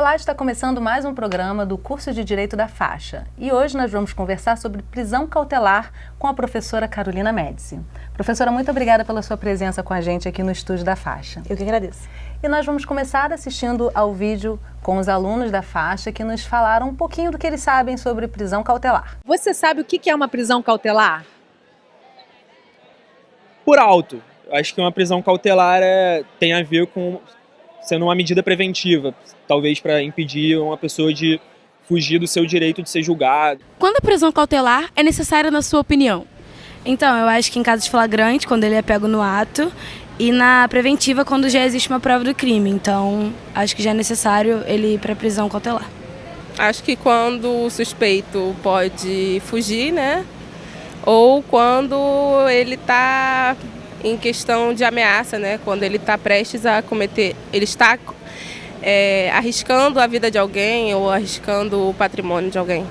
Olá, está começando mais um programa do curso de Direito da Faixa. E hoje nós vamos conversar sobre prisão cautelar com a professora Carolina Médici. Professora, muito obrigada pela sua presença com a gente aqui no estúdio da Faixa. Eu que agradeço. E nós vamos começar assistindo ao vídeo com os alunos da Faixa que nos falaram um pouquinho do que eles sabem sobre prisão cautelar. Você sabe o que é uma prisão cautelar? Por alto. Acho que uma prisão cautelar tem a ver com sendo uma medida preventiva, talvez para impedir uma pessoa de fugir do seu direito de ser julgado. Quando a prisão cautelar é necessária na sua opinião? Então, eu acho que em casos flagrantes, quando ele é pego no ato, e na preventiva, quando já existe uma prova do crime. Então, acho que já é necessário ele ir para a prisão cautelar. Acho que quando o suspeito pode fugir, né? Ou quando ele está em questão de ameaça, né? Quando ele está prestes a cometer, ele está arriscando a vida de alguém ou arriscando o patrimônio de alguém.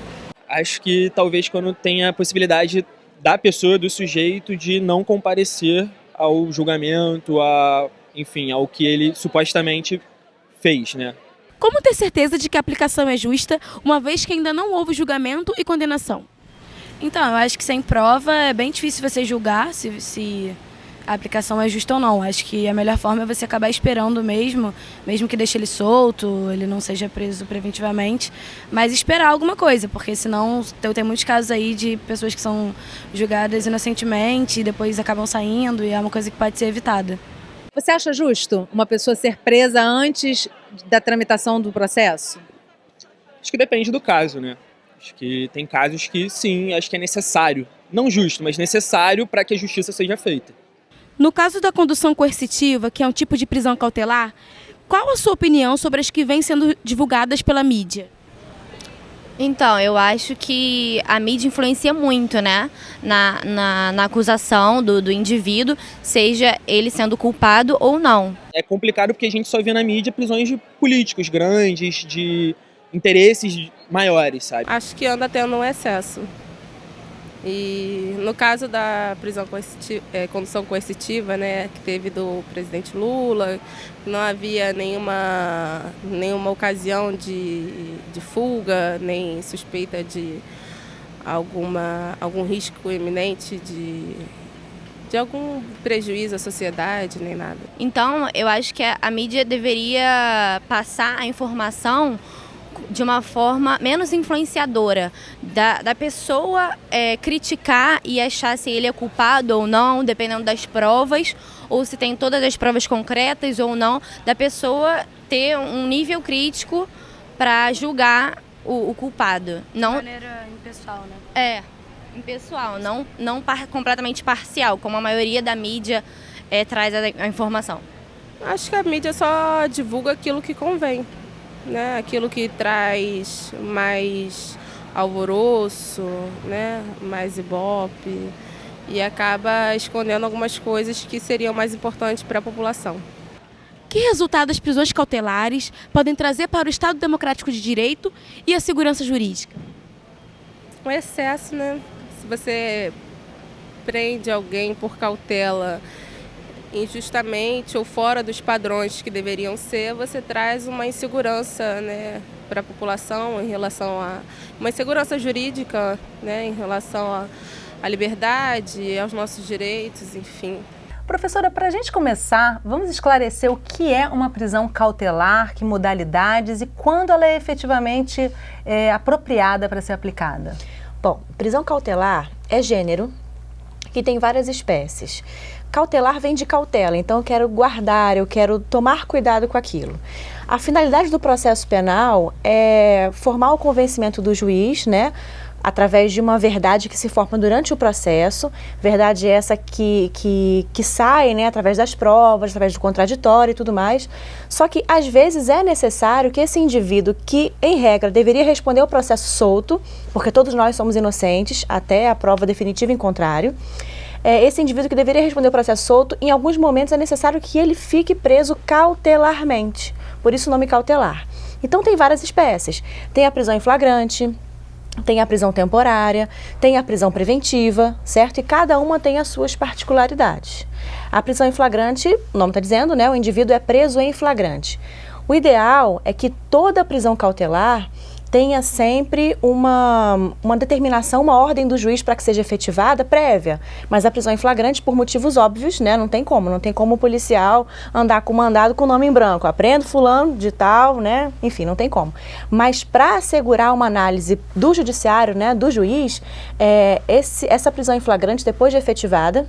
Acho que talvez quando tem a possibilidade da pessoa, do sujeito, de não comparecer ao julgamento, enfim, ao que ele supostamente fez, né? Como ter certeza de que a aplicação é justa, uma vez que ainda não houve julgamento e condenação? Então, eu acho que sem prova é bem difícil você julgar se a aplicação é justa ou não. Acho que a melhor forma é você acabar esperando mesmo que deixe ele solto, ele não seja preso preventivamente, mas esperar alguma coisa, porque senão tem muitos casos aí de pessoas que são julgadas inocentemente e depois acabam saindo, e é uma coisa que pode ser evitada. Você acha justo uma pessoa ser presa antes da tramitação do processo? Acho que depende do caso, né? Acho que tem casos que sim, acho que é necessário, não justo, mas necessário para que a justiça seja feita. No caso da condução coercitiva, que é um tipo de prisão cautelar, qual a sua opinião sobre as que vêm sendo divulgadas pela mídia? Então, eu acho que a mídia influencia muito, né, na acusação do indivíduo, seja ele sendo culpado ou não. É complicado porque a gente só vê na mídia prisões de políticos grandes, de interesses maiores, sabe? Acho que anda tendo um excesso. E no caso da prisão condução coercitiva, né, que teve do presidente Lula, não havia nenhuma ocasião de fuga, nem suspeita de algum risco iminente de algum prejuízo à sociedade, nem nada. Então, eu acho que a mídia deveria passar a informação de uma forma menos influenciadora, da pessoa criticar e achar se ele é culpado ou não, dependendo das provas, ou se tem todas as provas concretas ou não, da pessoa ter um nível crítico para julgar o culpado. Não, De maneira impessoal, né? Impessoal, não completamente parcial, como a maioria da mídia traz a informação. Acho que a mídia só divulga aquilo que convém, né? Aquilo que traz mais alvoroço, né? Mais ibope, e acaba escondendo algumas coisas que seriam mais importantes para a população. Que resultado as prisões cautelares podem trazer para o Estado Democrático de Direito e a segurança jurídica? Um excesso, né? Se você prende alguém por cautela injustamente ou fora dos padrões que deveriam ser, você traz uma insegurança, né, para a população em relação a uma insegurança jurídica, né, em relação à liberdade, aos nossos direitos, enfim. Professora, para a gente começar, vamos esclarecer o que é uma prisão cautelar, que modalidades e quando ela é efetivamente apropriada para ser aplicada. Bom, prisão cautelar é gênero que tem várias espécies. Cautelar vem de cautela, então eu quero guardar, eu quero tomar cuidado com aquilo. A finalidade do processo penal é formar o convencimento do juiz, né, através de uma verdade que se forma durante o processo, verdade essa que sai, né, através das provas, através do contraditório e tudo mais. Só que às vezes é necessário que esse indivíduo, que em regra deveria responder ao processo solto, porque todos nós somos inocentes até a prova definitiva em contrário, esse indivíduo que deveria responder o processo solto, em alguns momentos é necessário que ele fique preso cautelarmente, por isso o nome cautelar. Então tem várias espécies, tem a prisão em flagrante, tem a prisão temporária, tem a prisão preventiva, certo? E cada uma tem as suas particularidades. A prisão em flagrante, o nome está dizendo, né? O indivíduo é preso em flagrante. O ideal é que toda prisão cautelar tenha sempre uma determinação, uma ordem do juiz para que seja efetivada prévia. Mas a prisão em flagrante, por motivos óbvios, né, não tem como o policial andar com mandado com o nome em branco. Aprendo fulano de tal, né? Enfim, não tem como. Mas para assegurar uma análise do judiciário, né, do juiz, essa prisão em flagrante, depois de efetivada,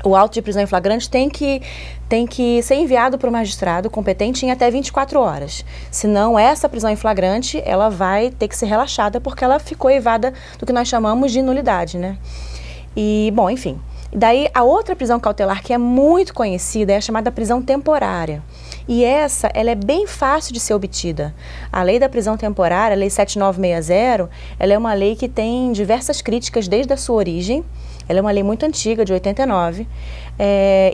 o auto de prisão em flagrante tem que ser enviado para o magistrado competente em até 24 horas. Senão, essa prisão em flagrante, ela vai ter que ser relaxada porque ela ficou evada do que nós chamamos de nulidade, né? E, bom, enfim. Daí, a outra prisão cautelar que é muito conhecida é a chamada prisão temporária. E ela é bem fácil de ser obtida. A lei da prisão temporária, a lei 7960, ela é uma lei que tem diversas críticas desde a sua origem. Ela é uma lei muito antiga, de 89,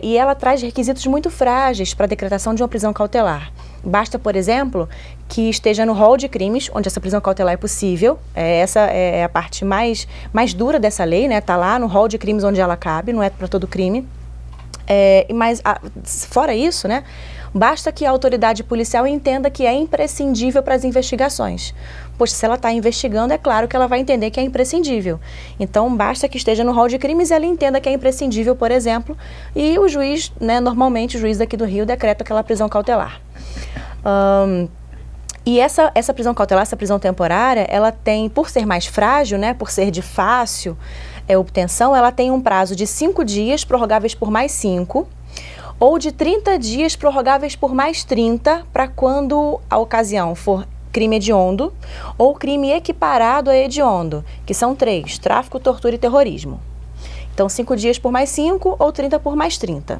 e ela traz requisitos muito frágeis para a decretação de uma prisão cautelar. Basta, por exemplo, que esteja no rol de crimes, onde essa prisão cautelar é possível. Essa é a parte mais dura dessa lei, né? Está lá no rol de crimes onde ela cabe, não é para todo crime. Mas, fora isso, né? Basta que a autoridade policial entenda que é imprescindível para as investigações. Poxa, se ela está investigando, é claro que ela vai entender que é imprescindível. Então, basta que esteja no rol de crimes e ela entenda que é imprescindível, por exemplo, e o juiz, né, normalmente o juiz daqui do Rio decreta aquela prisão cautelar. E essa prisão cautelar, essa prisão temporária, ela tem, por ser mais frágil, né, por ser de fácil obtenção, ela tem um prazo de 5 dias, prorrogáveis por mais 5, ou de 30 dias, prorrogáveis por mais 30, para quando a ocasião for crime hediondo ou crime equiparado a hediondo, que são 3, tráfico, tortura e terrorismo. Então, 5 dias por mais 5 ou 30 por mais 30.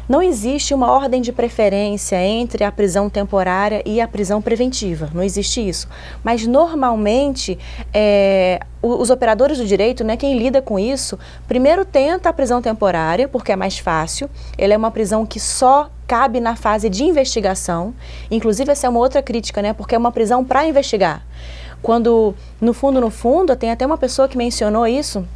Não existe uma ordem de preferência entre a prisão temporária e a prisão preventiva, não existe isso. Mas, normalmente, os operadores do direito, né, quem lida com isso, primeiro tenta a prisão temporária, porque é mais fácil. Ela é uma prisão que só cabe na fase de investigação. Inclusive, essa é uma outra crítica, né, porque é uma prisão para investigar. Quando, no fundo, tem até uma pessoa que mencionou isso,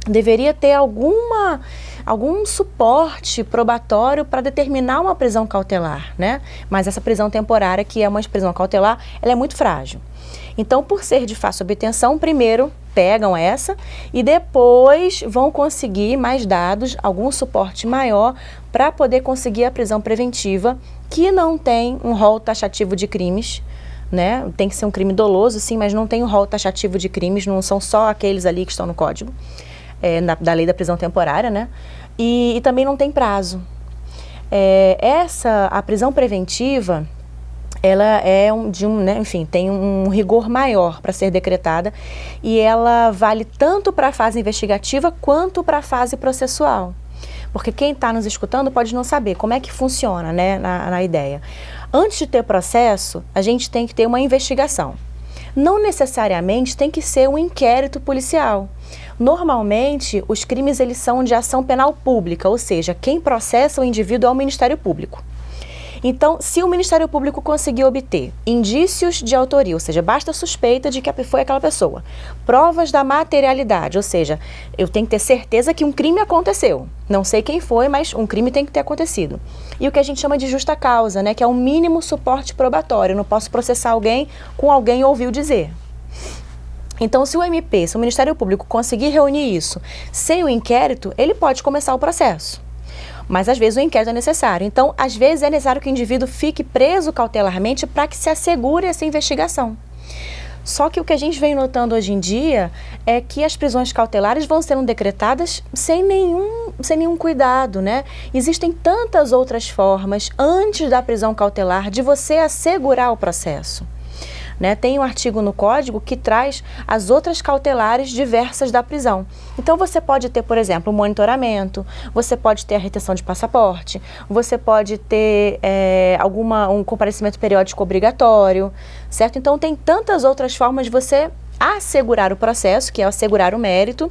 deveria ter algum suporte probatório para determinar uma prisão cautelar, né? Mas essa prisão temporária, que é uma prisão cautelar, ela é muito frágil. Então, por ser de fácil obtenção, primeiro pegam essa e depois vão conseguir mais dados, algum suporte maior para poder conseguir a prisão preventiva, que não tem um rol taxativo de crimes, né? Tem que ser um crime doloso, sim, mas não tem um rol taxativo de crimes, não são só aqueles ali que estão no código. Da lei da prisão temporária, né? E também não tem prazo. A prisão preventiva, ela é né, enfim, tem um rigor maior para ser decretada e ela vale tanto para a fase investigativa quanto para a fase processual. Porque quem está nos escutando pode não saber como é que funciona, né, na ideia. Antes de ter processo, a gente tem que ter uma investigação. Não necessariamente tem que ser um inquérito policial. Normalmente, os crimes eles são de ação penal pública, ou seja, quem processa o indivíduo é o Ministério Público. Então, se o Ministério Público conseguir obter indícios de autoria, ou seja, basta suspeita de que foi aquela pessoa, provas da materialidade, ou seja, eu tenho que ter certeza que um crime aconteceu. Não sei quem foi, mas um crime tem que ter acontecido. E o que a gente chama de justa causa, né, que é o mínimo suporte probatório. Eu não posso processar alguém com alguém ouviu dizer. Então, se o Ministério Público conseguir reunir isso sem o inquérito, ele pode começar o processo. Mas, às vezes, o inquérito é necessário. Então, às vezes, é necessário que o indivíduo fique preso cautelarmente para que se assegure essa investigação. Só que o que a gente vem notando hoje em dia é que as prisões cautelares vão sendo decretadas sem nenhum cuidado, né? Existem tantas outras formas, antes da prisão cautelar, de você assegurar o processo. Né? Tem um artigo no Código que traz as outras cautelares diversas da prisão. Então, você pode ter, por exemplo, um monitoramento, você pode ter a retenção de passaporte, você pode ter um comparecimento periódico obrigatório, certo? Então, tem tantas outras formas de você assegurar o processo, que é assegurar o mérito,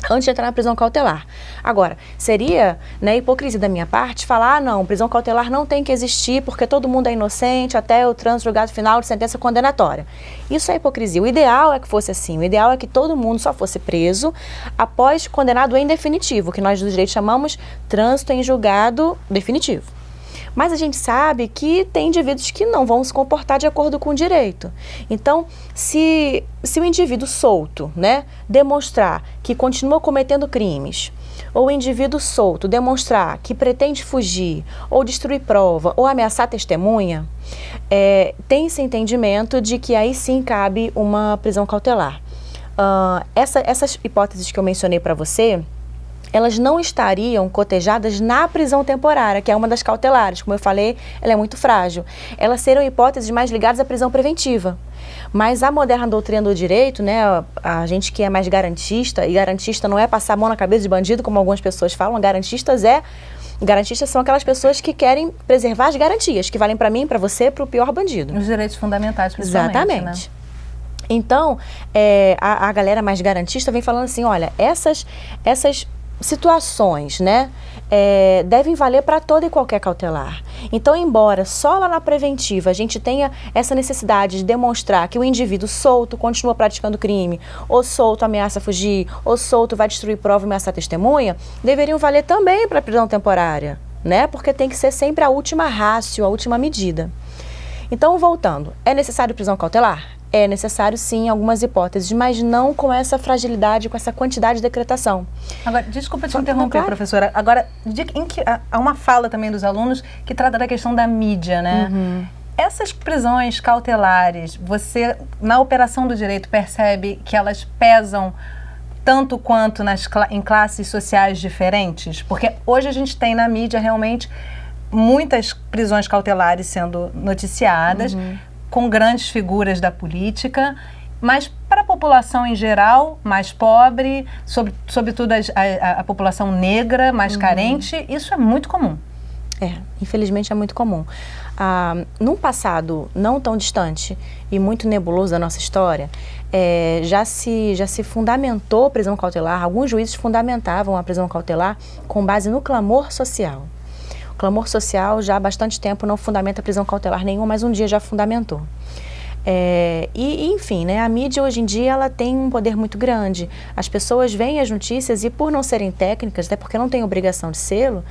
antes de entrar na prisão cautelar. Agora, seria, né, hipocrisia da minha parte falar, não, prisão cautelar não tem que existir porque todo mundo é inocente até o trânsito julgado final de sentença condenatória. Isso é hipocrisia. O ideal é que fosse assim. O ideal é que todo mundo só fosse preso após condenado em definitivo, que nós do direito chamamos trânsito em julgado definitivo. Mas a gente sabe que tem indivíduos que não vão se comportar de acordo com o direito. Então, se o indivíduo solto, né, demonstrar que continua cometendo crimes, ou o indivíduo solto demonstrar que pretende fugir, ou destruir prova, ou ameaçar testemunha, tem esse entendimento de que aí sim cabe uma prisão cautelar. Essas hipóteses que eu mencionei para você, elas não estariam cotejadas na prisão temporária, que é uma das cautelares. Como eu falei, ela é muito frágil. Elas seriam hipóteses mais ligadas à prisão preventiva. Mas a moderna doutrina do direito, né, a gente que é mais garantista, e garantista não é passar a mão na cabeça de bandido, como algumas pessoas falam, garantistas são aquelas pessoas que querem preservar as garantias, que valem para mim, para você, para o pior bandido. Os direitos fundamentais, principalmente. Exatamente. Né? Então, a galera mais garantista vem falando assim, olha, essas situações, né, devem valer para toda e qualquer cautelar. Então, embora só lá na preventiva a gente tenha essa necessidade de demonstrar que o indivíduo solto continua praticando crime, ou solto ameaça fugir, ou solto vai destruir prova e ameaçar testemunha, deveriam valer também para a prisão temporária, né, porque tem que ser sempre a última ratio, a última medida. Então, voltando, é necessário prisão cautelar? É necessário, sim, algumas hipóteses, mas não com essa fragilidade, com essa quantidade de decretação. Agora, desculpa te interromper, claro, professora. Agora, há uma fala também dos alunos que trata da questão da mídia, né? Uhum. Essas prisões cautelares, você, na operação do direito, percebe que elas pesam tanto quanto em classes sociais diferentes? Porque hoje a gente tem na mídia, realmente, muitas prisões cautelares sendo noticiadas, com grandes figuras da política, mas para a população em geral, mais pobre, sobretudo a população negra, mais carente, isso é muito comum. Infelizmente é muito comum. Num passado não tão distante e muito nebuloso da nossa história, já se fundamentou a prisão cautelar, alguns juízes fundamentavam a prisão cautelar com base no clamor social. O clamor social já há bastante tempo não fundamenta prisão cautelar nenhuma, mas um dia já fundamentou. Enfim, né, a mídia hoje em dia ela tem um poder muito grande. As pessoas veem as notícias e, por não serem técnicas, até porque não têm obrigação de sê-lo,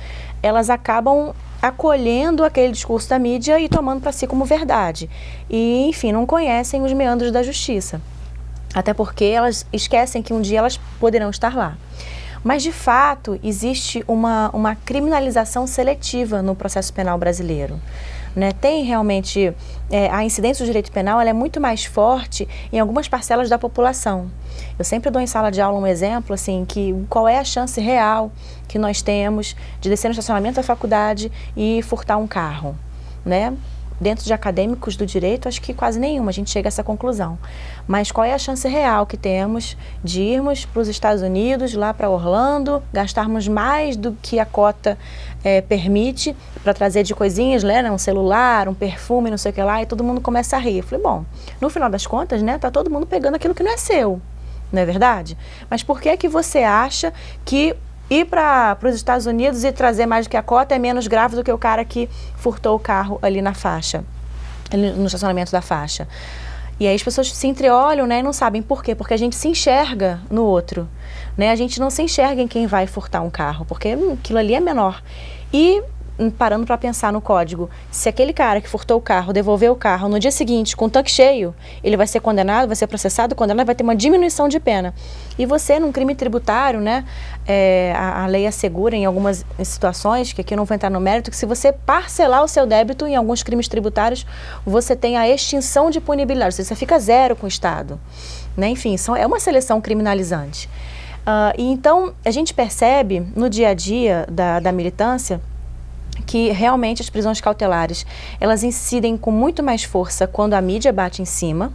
elas acabam acolhendo aquele discurso da mídia e tomando para si como verdade. E, enfim, não conhecem os meandros da justiça. Até porque elas esquecem que um dia elas poderão estar lá. Mas, de fato, existe uma criminalização seletiva no processo penal brasileiro. Né? Tem realmente, a incidência do direito penal ela é muito mais forte em algumas parcelas da população. Eu sempre dou em sala de aula um exemplo, assim, que qual é a chance real que nós temos de descer no estacionamento da faculdade e furtar um carro, né? Dentro de acadêmicos do direito, acho que quase nenhuma, a gente chega a essa conclusão. Mas qual é a chance real que temos de irmos para os Estados Unidos, lá para Orlando, gastarmos mais do que a cota permite para trazer de coisinhas, né, um celular, um perfume, não sei o que lá, e todo mundo começa a rir. Eu falei, bom, no final das contas, né, tá todo mundo pegando aquilo que não é seu, não é verdade? Mas por que você acha que ir para os Estados Unidos e trazer mais do que a cota é menos grave do que o cara que furtou o carro ali na faixa, ali no estacionamento da faixa? E aí as pessoas se entreolham, né, e não sabem por quê, porque a gente se enxerga no outro, né, a gente não se enxerga em quem vai furtar um carro, porque aquilo ali é menor. E parando para pensar no código, se aquele cara que furtou o carro devolver o carro no dia seguinte com o tanque cheio, ele vai ser condenado, vai ser processado, condenado, vai ter uma diminuição de pena. E você, num crime tributário, né, a lei assegura em algumas situações, que aqui eu não vou entrar no mérito, que se você parcelar o seu débito em alguns crimes tributários, você tem a extinção de punibilidade, ou seja, você fica zero com o Estado. Né? Enfim, é uma seleção criminalizante. E então, a gente percebe no dia a dia da militância que realmente as prisões cautelares, elas incidem com muito mais força quando a mídia bate em cima,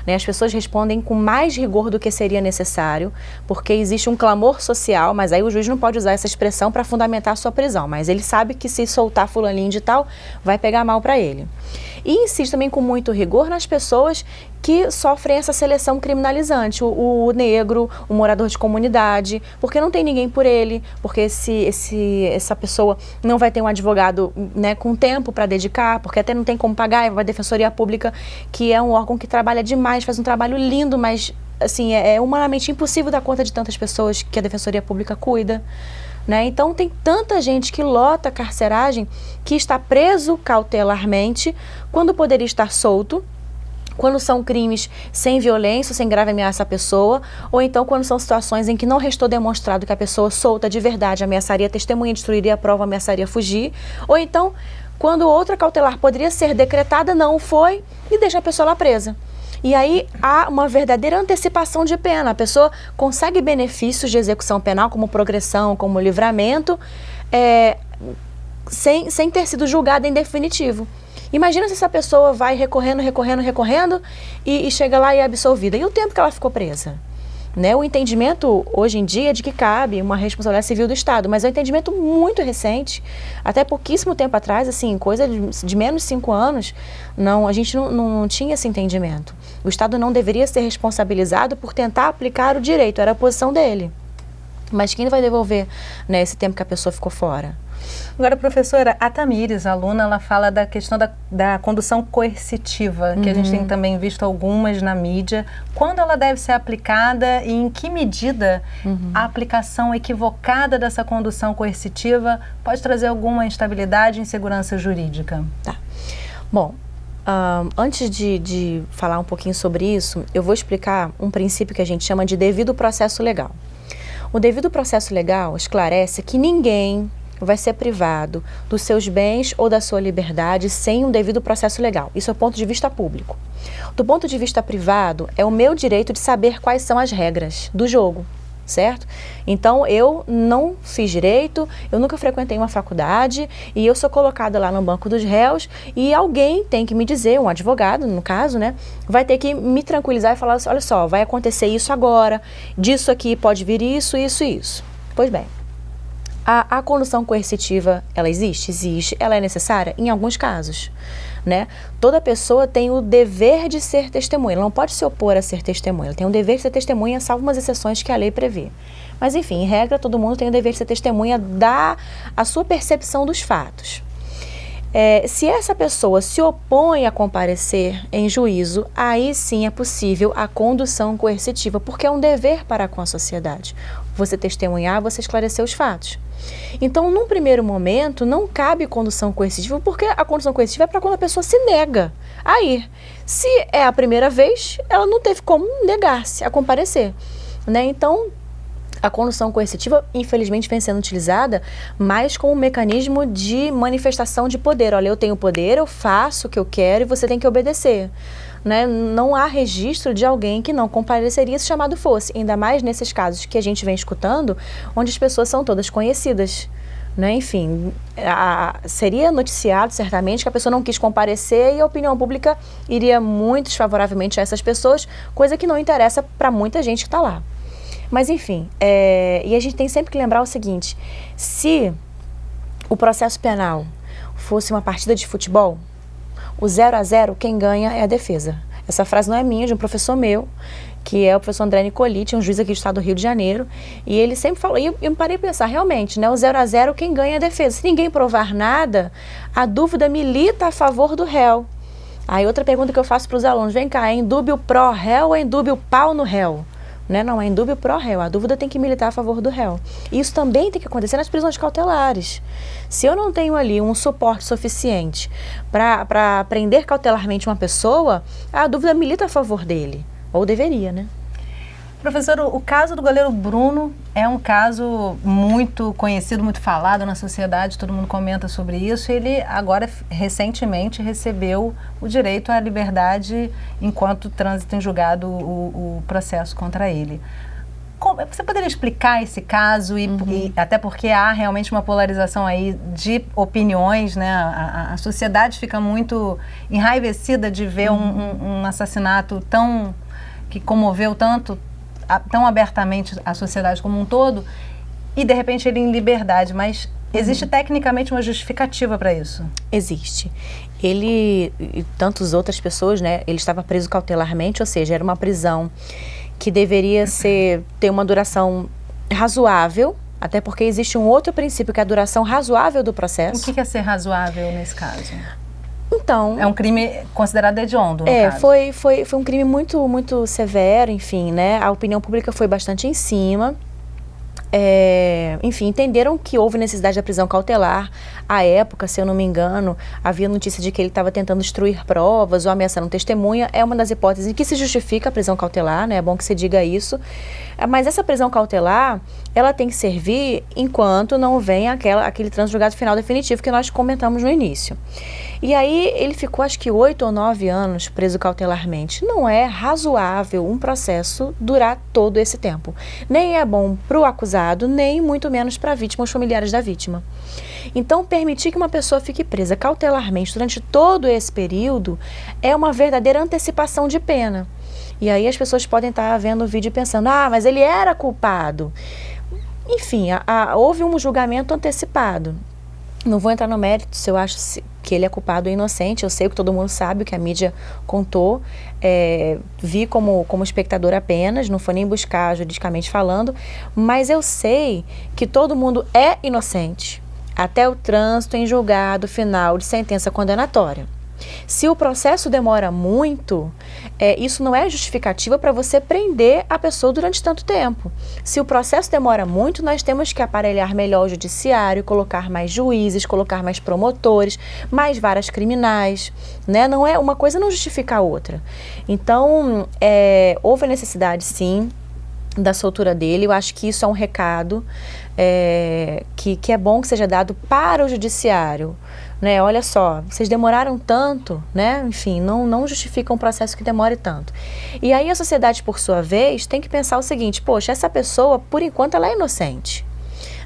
né? As pessoas respondem com mais rigor do que seria necessário, porque existe um clamor social, mas aí o juiz não pode usar essa expressão para fundamentar a sua prisão, mas ele sabe que se soltar fulaninho de tal, vai pegar mal para ele. E insiste também com muito rigor nas pessoas que sofrem essa seleção criminalizante, o negro, o morador de comunidade, porque não tem ninguém por ele, porque essa pessoa não vai ter um advogado, né, com tempo para dedicar, porque até não tem como pagar, vai a Defensoria Pública, que é um órgão que trabalha demais, faz um trabalho lindo, mas assim, é humanamente impossível dar conta de tantas pessoas que a Defensoria Pública cuida. né? Então tem tanta gente que lota a carceragem que está preso cautelarmente quando poderia estar solto, quando são crimes sem violência, sem grave ameaça à pessoa, ou então quando são situações em que não restou demonstrado que a pessoa solta de verdade ameaçaria a testemunha, destruiria a prova, ameaçaria fugir, ou então quando outra cautelar poderia ser decretada, não foi, e deixa a pessoa lá presa. E aí há uma verdadeira antecipação de pena, a pessoa consegue benefícios de execução penal, como progressão, como livramento, sem ter sido julgada em definitivo. Imagina se essa pessoa vai recorrendo e chega lá e é absolvida. E o tempo que ela ficou presa? Né? O entendimento hoje em dia é de que cabe uma responsabilidade civil do Estado, mas é um entendimento muito recente, até pouquíssimo tempo atrás, assim, coisa de menos de 5 anos, a gente não tinha esse entendimento. O Estado não deveria ser responsabilizado por tentar aplicar o direito, era a posição dele. Mas quem vai devolver, né, esse tempo que a pessoa ficou fora? Agora, professora, a Tamires, a aluna, ela fala da questão da condução coercitiva, que a gente tem também visto algumas na mídia. Quando ela deve ser aplicada e em que medida a aplicação equivocada dessa condução coercitiva pode trazer alguma instabilidade e insegurança jurídica? Tá. Bom, antes de falar um pouquinho sobre isso, eu vou explicar um princípio que a gente chama de devido processo legal. O devido processo legal esclarece que ninguém vai ser privado dos seus bens ou da sua liberdade sem um devido processo legal. Isso é o ponto de vista público. Do ponto de vista privado, é o meu direito de saber quais são as regras do jogo, certo? Então, eu não fiz direito, eu nunca frequentei uma faculdade e eu sou colocada lá no banco dos réus e alguém tem que me dizer, um advogado, no caso, né, vai ter que me tranquilizar e falar assim, olha só, vai acontecer isso agora, disso aqui pode vir isso, isso e isso. Pois bem, a condução coercitiva, ela existe? Existe. Ela é necessária? Em alguns casos, né? Toda pessoa tem o dever de ser testemunha, ela não pode se opor a ser testemunha, ela tem o dever de ser testemunha, salvo umas exceções que a lei prevê. Mas, enfim, em regra, todo mundo tem o dever de ser testemunha da sua percepção dos fatos. Se essa pessoa se opõe a comparecer em juízo, aí sim é possível a condução coercitiva, porque é um dever para com a sociedade. Você testemunhar, você esclarecer os fatos. Então, num primeiro momento, não cabe condução coercitiva, porque a condução coercitiva é para quando a pessoa se nega a ir. Se é a primeira vez, ela não teve como negar-se a comparecer, né? Então, a condução coercitiva, infelizmente, vem sendo utilizada mais como um mecanismo de manifestação de poder. Olha, eu tenho poder, eu faço o que eu quero e você tem que obedecer. Né? Não há registro de alguém que não compareceria se chamado fosse, ainda mais nesses casos que a gente vem escutando, onde as pessoas são todas conhecidas. Né? Enfim, seria noticiado certamente que a pessoa não quis comparecer e a opinião pública iria muito desfavoravelmente a essas pessoas, coisa que não interessa para muita gente que está lá. Mas enfim, e a gente tem sempre que lembrar o seguinte, se o processo penal fosse uma partida de futebol, o 0-0, quem ganha é a defesa. Essa frase não é minha, é de um professor meu, que é o professor André Nicoliti, um juiz aqui do estado do Rio de Janeiro, e ele sempre falou, e eu me parei a pensar, realmente, né, o 0-0, quem ganha é a defesa. Se ninguém provar nada, a dúvida milita a favor do réu. Aí outra pergunta que eu faço para os alunos, vem cá, é indúbio pró-réu ou é indúbio pau no réu? Né? Não, é indúbio pró-réu, a dúvida tem que militar a favor do réu. E isso também tem que acontecer nas prisões cautelares. Se eu não tenho ali um suporte suficiente para prender cautelarmente uma pessoa, a dúvida milita a favor dele, ou deveria, né? Professor, o caso do goleiro Bruno é um caso muito conhecido, muito falado na sociedade, todo mundo comenta sobre isso. Ele agora, recentemente, recebeu o direito à liberdade enquanto trânsito em julgado o processo contra ele. Você poderia explicar esse caso e até porque há realmente uma polarização aí de opiniões, né? A sociedade fica muito enraivecida de ver um assassinato que comoveu tão abertamente a sociedade como um todo, e de repente ele em liberdade, mas existe tecnicamente uma justificativa para isso? Existe. Ele e tantas outras pessoas, né, ele estava preso cautelarmente, ou seja, era uma prisão que deveria ter uma duração razoável, até porque existe um outro princípio, que é a duração razoável do processo. O que é ser razoável nesse caso? Então, é um crime considerado hediondo, no caso. Foi um crime muito, muito severo, enfim, né? A opinião pública foi bastante em cima. enfim, entenderam que houve necessidade da prisão cautelar. À época, se eu não me engano, havia notícia de que ele estava tentando destruir provas ou ameaçando testemunha. É uma das hipóteses em que se justifica a prisão cautelar, né? É bom que se diga isso. Mas essa prisão cautelar, ela tem que servir enquanto não vem aquele trânsito julgado final definitivo que nós comentamos no início. E aí ele ficou acho que 8 ou 9 anos preso cautelarmente. Não é razoável um processo durar todo esse tempo. Nem é bom para o acusado, nem muito menos para a vítima, os familiares da vítima. Então, permitir que uma pessoa fique presa cautelarmente durante todo esse período é uma verdadeira antecipação de pena. E aí as pessoas podem estar vendo o vídeo e pensando, mas ele era culpado. Enfim, houve um julgamento antecipado. Não vou entrar no mérito se eu acho que ele é culpado ou inocente. Eu sei que todo mundo sabe o que a mídia contou. Vi como espectador apenas, não foi nem buscar juridicamente falando. Mas eu sei que todo mundo é inocente até o trânsito em julgado final de sentença condenatória. Se o processo demora muito, isso não é justificativa para você prender a pessoa durante tanto tempo. Se o processo demora muito, nós temos que aparelhar melhor o judiciário, colocar mais juízes, colocar mais promotores, mais varas criminais, né? Não é uma coisa não justifica a outra. Então, houve a necessidade, sim, da soltura dele. Eu acho que isso é um recado que é bom que seja dado para o judiciário. Né, olha só, vocês demoraram tanto, né? Enfim, não justifica um processo que demore tanto. E aí a sociedade, por sua vez, tem que pensar o seguinte, poxa, essa pessoa, por enquanto, ela é inocente.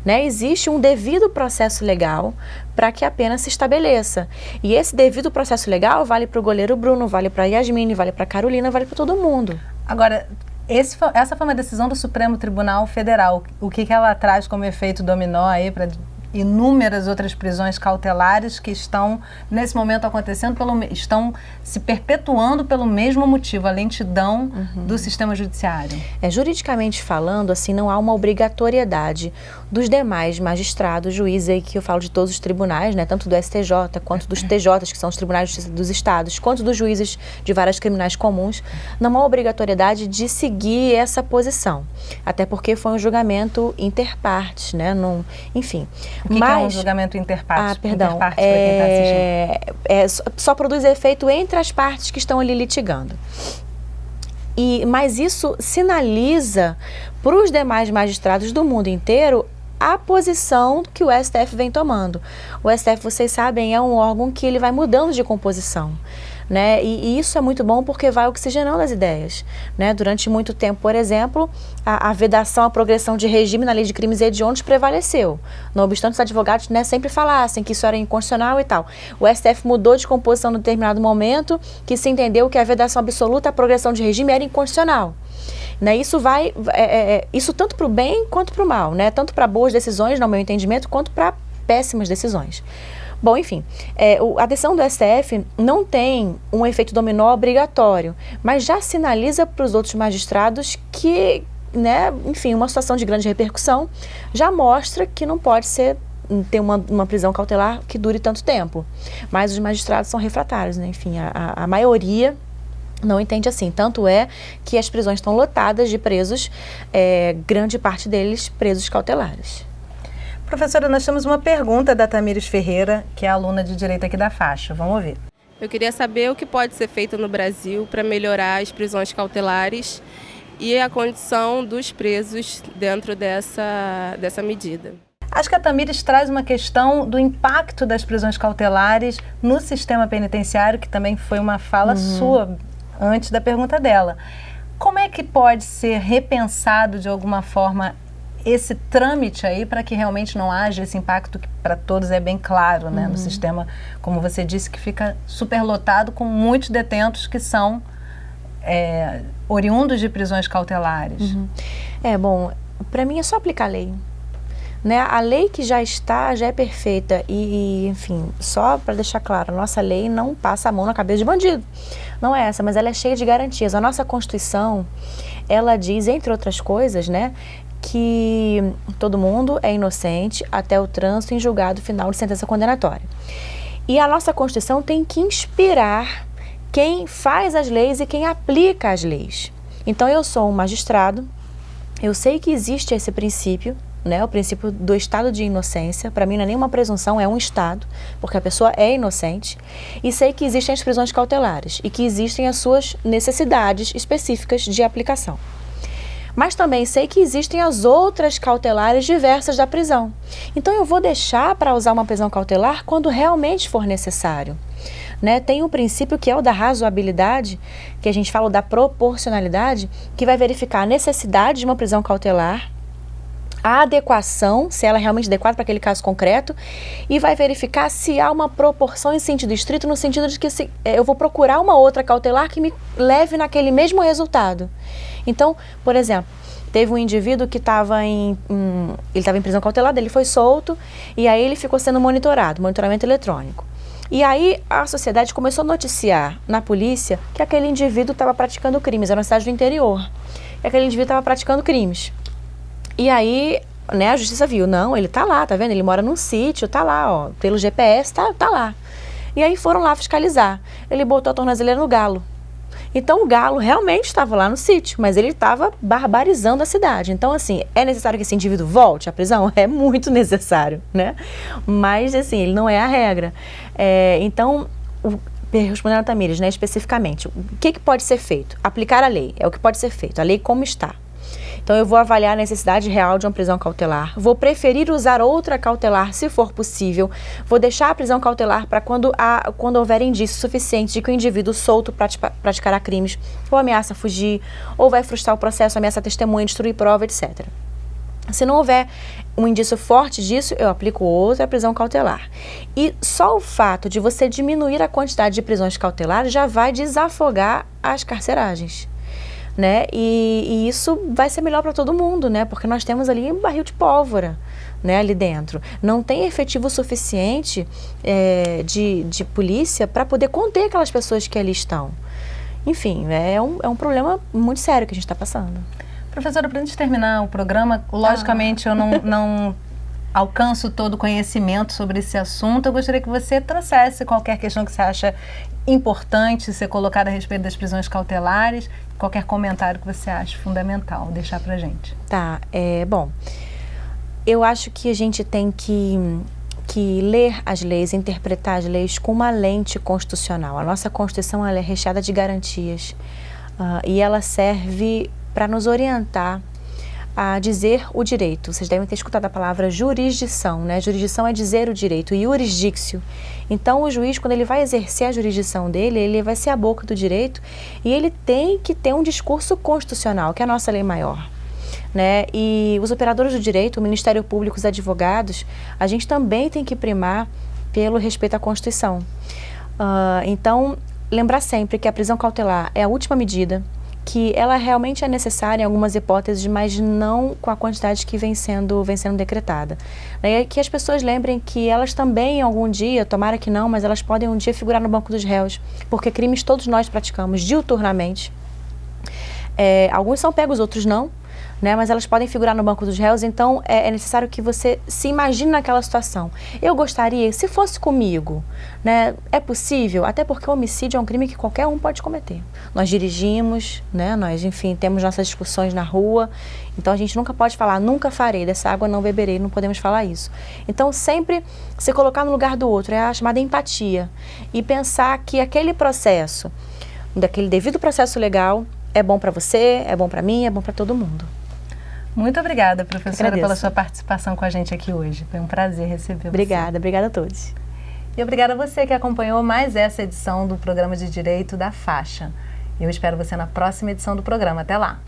Né? Existe um devido processo legal para que a pena se estabeleça. E esse devido processo legal vale para o goleiro Bruno, vale para a Yasmine, vale para a Carolina, vale para todo mundo. Agora, essa foi uma decisão do Supremo Tribunal Federal. O que ela traz como efeito dominó aí para inúmeras outras prisões cautelares que estão, nesse momento, acontecendo, estão se perpetuando pelo mesmo motivo, a lentidão do sistema judiciário? Juridicamente falando, assim, não há uma obrigatoriedade dos demais magistrados, juízes, aí que eu falo de todos os tribunais, né, tanto do STJ, quanto dos TJs, que são os tribunais de justiça dos estados, quanto dos juízes de varas criminais comuns, não há obrigatoriedade de seguir essa posição. Até porque foi um julgamento interpartes, né, enfim. O que é um julgamento interpartes? Perdão. Interpartes, para quem está assistindo. Só produz efeito entre as partes que estão ali litigando. Mas isso sinaliza para os demais magistrados do mundo inteiro a posição que o STF vem tomando. O STF, vocês sabem, é um órgão que ele vai mudando de composição. Né? E isso é muito bom porque vai oxigenando as ideias. Né? Durante muito tempo, por exemplo, a vedação, a progressão de regime na lei de crimes hediondos prevaleceu. Não obstante, os advogados, né, sempre falassem que isso era inconstitucional e tal. O STF mudou de composição em determinado momento, que se entendeu que a vedação absoluta, a progressão de regime era inconstitucional. Né? Isso tanto para o bem quanto para o mal, né? Tanto para boas decisões, no meu entendimento, quanto para péssimas decisões. Bom, enfim, a decisão do STF não tem um efeito dominó obrigatório, mas já sinaliza para os outros magistrados que, né, enfim, uma situação de grande repercussão já mostra que não pode ter uma prisão cautelar que dure tanto tempo. Mas os magistrados são refratários, né? Enfim, a maioria não entende assim. Tanto é que as prisões estão lotadas de presos, grande parte deles presos cautelares. Professora, nós temos uma pergunta da Tamires Ferreira, que é aluna de Direito aqui da faixa. Vamos ouvir. Eu queria saber o que pode ser feito no Brasil para melhorar as prisões cautelares e a condição dos presos dentro dessa medida. Acho que a Tamires traz uma questão do impacto das prisões cautelares no sistema penitenciário, que também foi uma fala sua antes da pergunta dela. Como é que pode ser repensado de alguma forma esse trâmite aí para que realmente não haja esse impacto que para todos é bem claro, né, no sistema, como você disse, que fica superlotado com muitos detentos que são oriundos de prisões cautelares? Bom, para mim é só aplicar a lei. Né? A lei que já é perfeita e, enfim, só para deixar claro, a nossa lei não passa a mão na cabeça de bandido. Não é essa, mas ela é cheia de garantias. A nossa Constituição, ela diz, entre outras coisas, né, que todo mundo é inocente até o trânsito em julgado final de sentença condenatória. E a nossa Constituição tem que inspirar quem faz as leis e quem aplica as leis. Então, eu sou um magistrado, eu sei que existe esse princípio, né, o princípio do estado de inocência. Para mim não é nenhuma presunção, é um estado, porque a pessoa é inocente. E sei que existem as prisões cautelares e que existem as suas necessidades específicas de aplicação. Mas também sei que existem as outras cautelares diversas da prisão. Então eu vou deixar para usar uma prisão cautelar quando realmente for necessário. Né? Tem um princípio que é o da razoabilidade, que a gente fala da proporcionalidade, que vai verificar a necessidade de uma prisão cautelar, a adequação, se ela é realmente adequada para aquele caso concreto, e vai verificar se há uma proporção em sentido estrito, no sentido de que eu vou procurar uma outra cautelar que me leve naquele mesmo resultado. Então, por exemplo, teve um indivíduo que estava ele estava em prisão cautelar, ele foi solto, e aí ele ficou sendo monitoramento eletrônico. E aí a sociedade começou a noticiar na polícia que aquele indivíduo estava praticando crimes, era uma cidade do interior, e aquele indivíduo estava praticando crimes. E aí, né, a justiça viu, não, ele tá lá, tá vendo? Ele mora num sítio, tá lá, ó, pelo GPS, tá lá. E aí foram lá fiscalizar. Ele botou a tornozeleira no galo. Então o galo realmente estava lá no sítio, mas ele estava barbarizando a cidade. Então, assim, é necessário que esse indivíduo volte à prisão? É muito necessário, né? Mas, assim, ele não é a regra. Então, respondendo a Tamires, né, especificamente, o que pode ser feito? Aplicar a lei, é o que pode ser feito, a lei como está. Então, eu vou avaliar a necessidade real de uma prisão cautelar, vou preferir usar outra cautelar se for possível, vou deixar a prisão cautelar para quando houver indícios suficientes de que o indivíduo solto praticará crimes, ou ameaça fugir, ou vai frustrar o processo, ameaça testemunha, destruir prova, etc. Se não houver um indício forte disso, eu aplico outra prisão cautelar. E só o fato de você diminuir a quantidade de prisões cautelares já vai desafogar as carceragens. Né? E isso vai ser melhor para todo mundo, né? Porque nós temos ali um barril de pólvora, né, ali dentro. Não tem efetivo suficiente de polícia para poder conter aquelas pessoas que ali estão. Enfim, é um problema muito sério que a gente está passando. Professora, para a gente terminar o programa, logicamente eu não alcanço todo o conhecimento sobre esse assunto. Eu gostaria que você trouxesse qualquer questão que você acha importante ser colocada a respeito das prisões cautelares, qualquer comentário que você acha fundamental deixar pra gente. Tá, bom, eu acho que a gente tem que ler as leis, interpretar as leis com uma lente constitucional. A nossa Constituição ela é recheada de garantias e ela serve para nos orientar a dizer o direito. Vocês devem ter escutado a palavra jurisdição, né? Jurisdição é dizer o direito, iuris dictio. Então, o juiz, quando ele vai exercer a jurisdição dele, ele vai ser a boca do direito e ele tem que ter um discurso constitucional, que é a nossa lei maior. Né? E os operadores do direito, o Ministério Público, os advogados, a gente também tem que primar pelo respeito à Constituição. Então, lembrar sempre que a prisão cautelar é a última medida, que ela realmente é necessária em algumas hipóteses, mas não com a quantidade que vem sendo decretada. E que as pessoas lembrem que elas também, algum dia, tomara que não, mas elas podem um dia figurar no banco dos réus, porque crimes todos nós praticamos diuturnamente. Alguns são pegos, outros não, né? Mas elas podem figurar no banco dos réus, então é necessário que você se imagine naquela situação. Eu gostaria, se fosse comigo, né? É possível, até porque o homicídio é um crime que qualquer um pode cometer. Nós dirigimos, né? Nós, enfim, temos nossas discussões na rua, então a gente nunca pode falar, nunca farei, dessa água não beberei, não podemos falar isso. Então sempre se colocar no lugar do outro, é a chamada empatia, e pensar que aquele processo, daquele devido processo legal, é bom para você, é bom para mim, é bom para todo mundo. Muito obrigada, professora, pela sua participação com a gente aqui hoje. Foi um prazer receber você. Obrigada a todos. E obrigada a você que acompanhou mais essa edição do Programa de Direito da Faixa. Eu espero você na próxima edição do programa. Até lá!